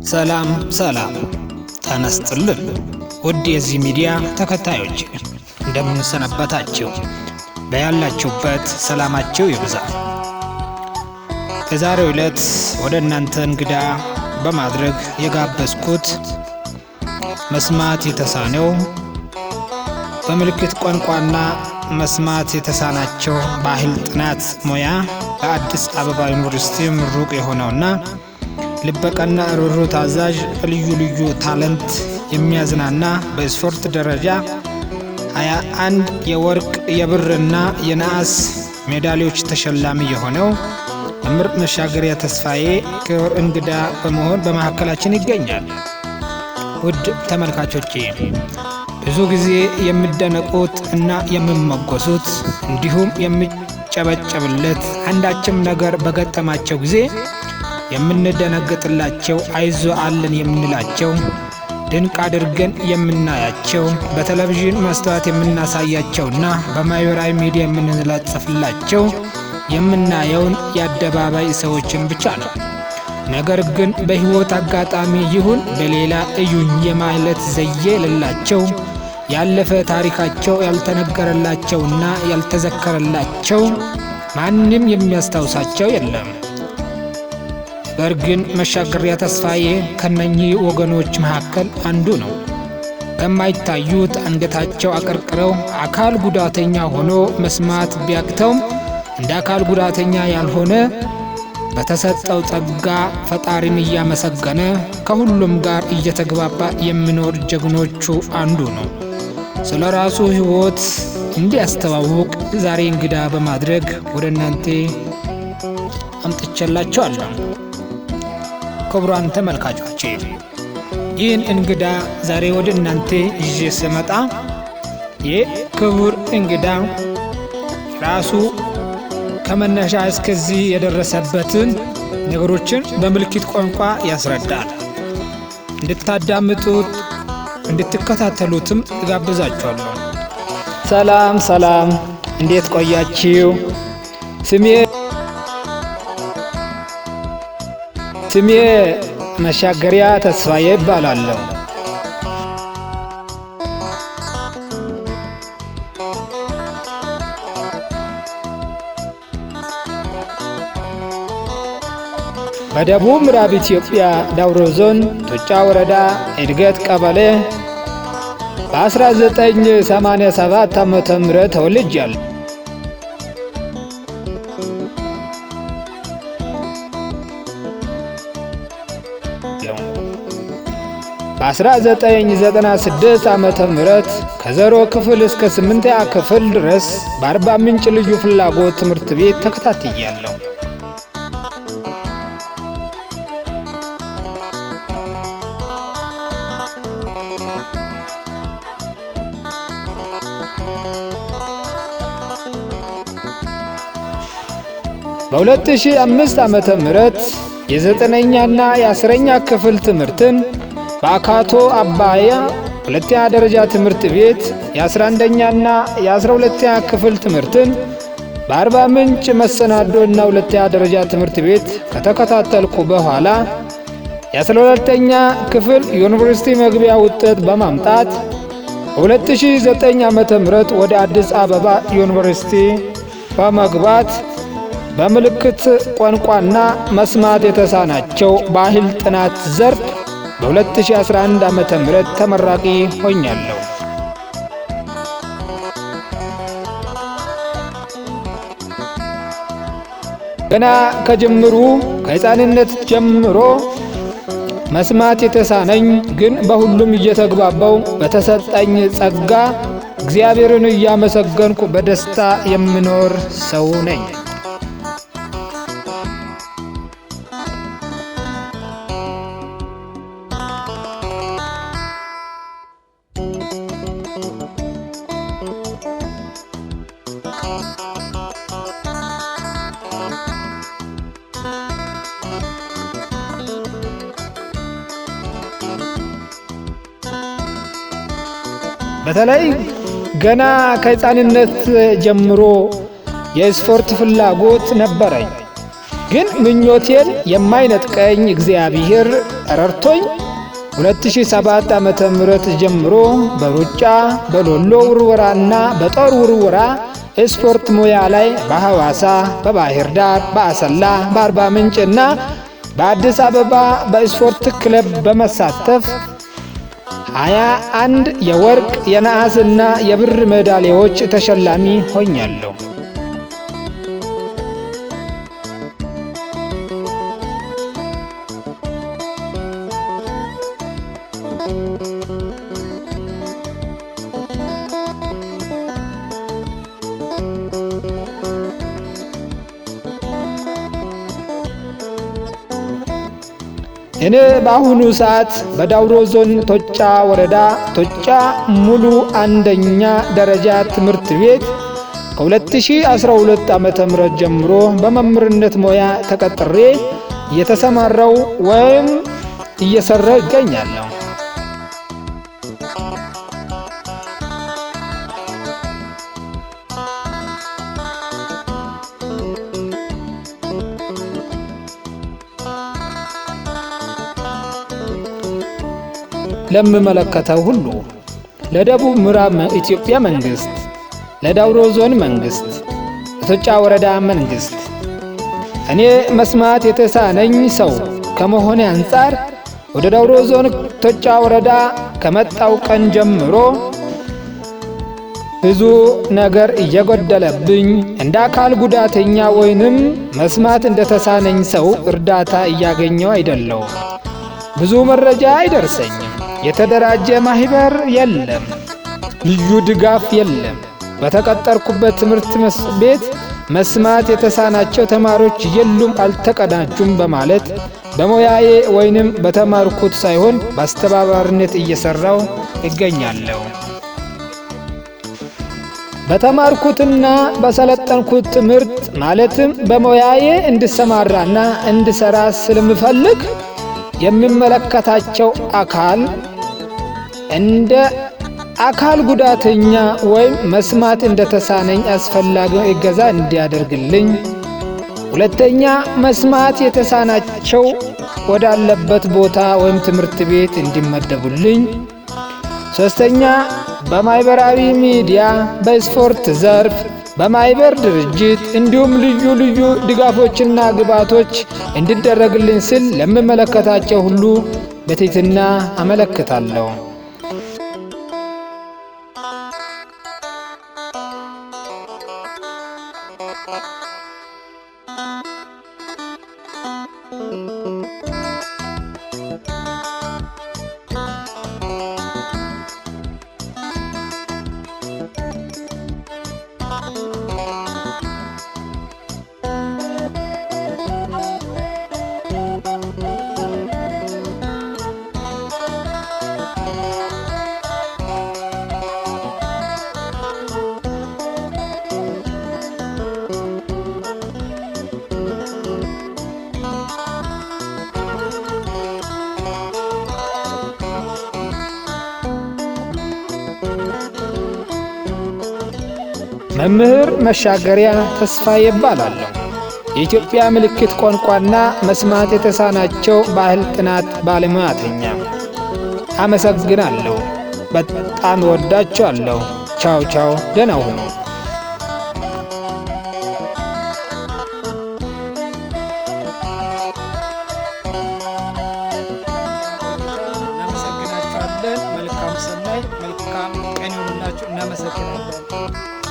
ሰላም ተነስጥልን ውድ የዚህ ሚዲያ ተከታዮች እንደምን ሰነበታችሁ? በያላችሁበት ሰላማችሁ ይብዛ። በዛሬው ዕለት ወደ እናንተ እንግዳ በማድረግ የጋበዝኩት መስማት የተሳነው በምልክት ቋንቋና መስማት የተሳናቸው ባህል ጥናት ሙያ በአዲስ አበባ ዩኒቨርሲቲ ምሩቅ የሆነውና ልበቀና ሩሩ ታዛዥ ልዩ ልዩ ታለንት የሚያዝናና በስፖርት ደረጃ 21 የወርቅ የብርና የነሐስ ሜዳሊያዎች ተሸላሚ የሆነው መምህር መሻገሪያ ተስፋዬ ክቡር እንግዳ በመሆን በመካከላችን ይገኛል። ውድ ተመልካቾቼ ብዙ ጊዜ የሚደነቁት እና የሚመጎሱት እንዲሁም የሚጨበጨብለት አንዳችም ነገር በገጠማቸው ጊዜ የምንደነግጥላቸው አይዞ አለን የምንላቸው ድንቅ አድርገን የምናያቸው በቴሌቪዥን መስታወት የምናሳያቸውና በማህበራዊ ሚዲያ የምንለጥፍላቸው የምናየውን የአደባባይ ሰዎችን ብቻ ነው። ነገር ግን በህይወት አጋጣሚ ይሁን በሌላ እዩኝ የማለት ዘዬ የሌላቸው ያለፈ ታሪካቸው ያልተነገረላቸውና ያልተዘከረላቸው ማንም የሚያስታውሳቸው የለም። በርግን መሻገሪያ ተስፋዬ ከነኚህ ወገኖች መካከል አንዱ ነው። ከማይታዩት አንገታቸው አቀርቅረው አካል ጉዳተኛ ሆኖ መስማት ቢያቅተውም እንደ አካል ጉዳተኛ ያልሆነ በተሰጠው ጸጋ ፈጣሪን እያመሰገነ ከሁሉም ጋር እየተግባባ የሚኖር ጀግኖቹ አንዱ ነው። ስለ ራሱ ህይወት እንዲያስተዋውቅ ዛሬ እንግዳ በማድረግ ወደ እናንተ አምጥቼላችኋለሁ። ክቡራን ተመልካቾቼ ይህን እንግዳ ዛሬ ወደ እናንተ ይዤ ስመጣ የክቡር እንግዳ ራሱ ከመነሻ እስከዚህ የደረሰበትን ነገሮችን በምልክት ቋንቋ ያስረዳል። እንድታዳምጡት እንድትከታተሉትም እጋብዛችኋለሁ። ሰላም፣ እንዴት ቆያችሁ? ስሜ መሻገሪያ ተስፋዬ ይባላለሁ። በደቡብ ምዕራብ ኢትዮጵያ ዳውሮ ዞን ቱጫ ወረዳ እድገት ቀበሌ በ1987 ዓመተ ምህረት ተወልጃለሁ። በ1996 ዓመተ ምህረት ከዘሮ ክፍል እስከ 8ኛ ክፍል ድረስ በአርባ ምንጭ ልዩ ፍላጎት ትምህርት ቤት ተከታትያለሁ። በ2005 ዓመተ ምህረት የ9ኛና የ10ኛ ክፍል ትምህርትን በአካቶ አባያ ሁለተኛ ደረጃ ትምህርት ቤት የ11ኛና የ12ኛ ክፍል ትምህርትን በአርባ ምንጭ መሰናዶና ሁለተኛ ደረጃ ትምህርት ቤት ከተከታተልኩ በኋላ የ12ኛ ክፍል ዩኒቨርሲቲ መግቢያ ውጤት በማምጣት በ2009 ዓመተ ምህረት ወደ አዲስ አበባ ዩኒቨርሲቲ በመግባት በምልክት ቋንቋና መስማት የተሳናቸው ባህል ጥናት ዘርፍ በ2011 ዓመተ ምህረት ተመራቂ ሆኛለሁ። ገና ከሕፃንነት ጀምሮ መስማት የተሳነኝ ግን በሁሉም እየተግባባው በተሰጠኝ ጸጋ እግዚአብሔርን እያመሰገንኩ በደስታ የምኖር ሰው ነኝ። በተለይ ገና ከሕፃንነት ጀምሮ የስፖርት ፍላጎት ነበረኝ። ግን ምኞቴን የማይነጥቀኝ እግዚአብሔር ረድቶኝ 2007 ዓመተ ምህረት ጀምሮ በሩጫ በሎሎ ውርወራና በጦር ውርወራ ስፖርት ሙያ ላይ በሐዋሳ፣ በባህር ዳር፣ በአሰላ፣ በአርባ ምንጭና በአዲስ አበባ በስፖርት ክለብ በመሳተፍ 21 የወርቅ የነሐስና የብር ሜዳሊያዎች ተሸላሚ ሆኛለሁ። እኔ በአሁኑ ሰዓት በዳውሮ ዞን ቶጫ ወረዳ ቶጫ ሙሉ አንደኛ ደረጃ ትምህርት ቤት ከ2012 ዓመተ ምህረት ጀምሮ በመምህርነት ሙያ ተቀጥሬ እየተሰማራው ወይም እየሰራው ይገኛለሁ። ለምመለከተው ሁሉ ለደቡብ ምዕራብ ኢትዮጵያ መንግስት፣ ለዳውሮ ዞን መንግስት፣ ለቶጫ ወረዳ መንግስት እኔ መስማት የተሳነኝ ሰው ከመሆኔ አንፃር ወደ ዳውሮ ዞን ቶጫ ወረዳ ከመጣው ቀን ጀምሮ ብዙ ነገር እየጎደለብኝ እንደ አካል ጉዳተኛ ወይንም መስማት እንደተሳነኝ ሰው እርዳታ እያገኘው አይደለም። ብዙ መረጃ አይደርሰኝም። የተደራጀ ማህበር የለም። ልዩ ድጋፍ የለም። በተቀጠርኩበት ትምህርት ቤት መስማት የተሳናቸው ተማሪዎች የሉም፣ አልተቀናጁም በማለት በሙያዬ ወይንም በተማርኩት ሳይሆን በአስተባባሪነት እየሰራው እገኛለሁ። በተማርኩትና በሰለጠንኩት ትምህርት ማለትም በሙያዬ እንድሰማራና እንድሰራ ስለምፈልግ የሚመለከታቸው አካል እንደ አካል ጉዳተኛ ወይም መስማት እንደተሳነኝ አስፈላጊው እገዛ እንዲያደርግልኝ፣ ሁለተኛ መስማት የተሳናቸው ወዳለበት ቦታ ወይም ትምህርት ቤት እንዲመደቡልኝ፣ ሶስተኛ በማህበራዊ ሚዲያ፣ በስፖርት ዘርፍ፣ በማህበር ድርጅት እንዲሁም ልዩ ልዩ ድጋፎችና ግብዓቶች እንዲደረግልኝ ስል ለምመለከታቸው ሁሉ በትህትና አመለክታለሁ። መምህር መሻገሪያ ተስፋዬ እባላለሁ። የኢትዮጵያ ምልክት ቋንቋና መስማት የተሳናቸው ባህል ጥናት ባለሙያተኛ። አመሰግናለሁ። በጣም ወዳችኋለሁ። ቻው ቻው፣ ደህና ሁኑ። እናመሰግናችኋለን። መልካም ሰናይ፣ መልካም ቀን ይሁንላችሁ። እናመሰግናለን።